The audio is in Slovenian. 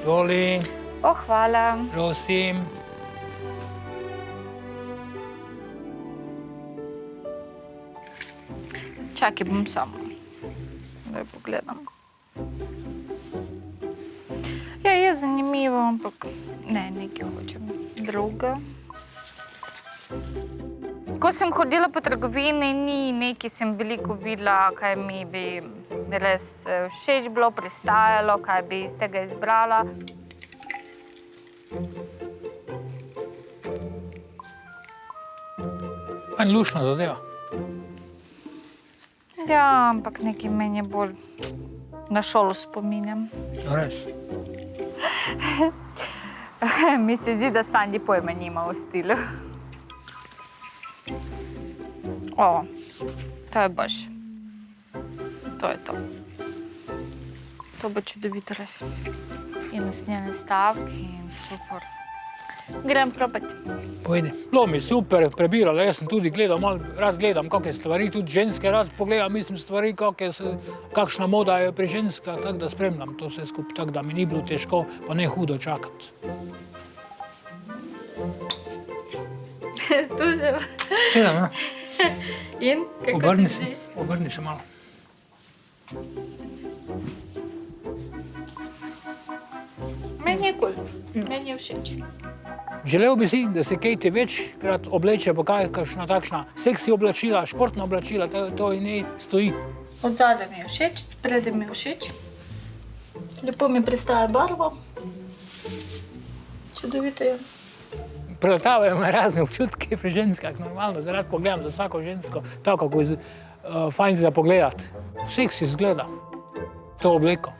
Voli, O, hvala. prosim. Čakaj, bom samo. Da pogledam. Ja, je zanimivo, ampak ne, nekaj hočem druga. Ko sem hodila po trgovini, ni nekaj sem veliko videla, kaj mi bi res všeč bilo, pristajalo, kaj bi iz tega izbrala. Manj luštna zadeva. Ja, ampak nekaj meni je bolj na šolo spominjam. Res. Mi se zdi, da Sandi pojma nima o stilu. O, to je baš. To je to. To bo čudovito res. In usnjene stavke in super. Grem probati. Pojdi. Bilo mi super, prebirala, jaz sem tudi gledal, malo rad gledam, kakšne stvari, tudi ženske rad pogledam, mislim stvari, kakšna moda je pri ženskah, tako da spremljam to vse skupaj, tako da mi ni bilo težko, pa ne hudo čakati. Tu se... Gledam, ja. In? Kako ti zdi? Obrni se malo. Meni je kul. Meni je všeč. Želel bi si, da se Katie večkrat obleče, pa kakšna takšna seksi oblačila, športna oblačila, to in ne stoji. Od zadaj mi je všeč, spredaj mi je všeč. Lepo mi pristaja barva. Čudovito je. Preletavajo me razne občutke pri ženskah, normalno, zaradi pogledam za vsako žensko, tako kako je fajn za pogledati. Seksi izgleda to obleko.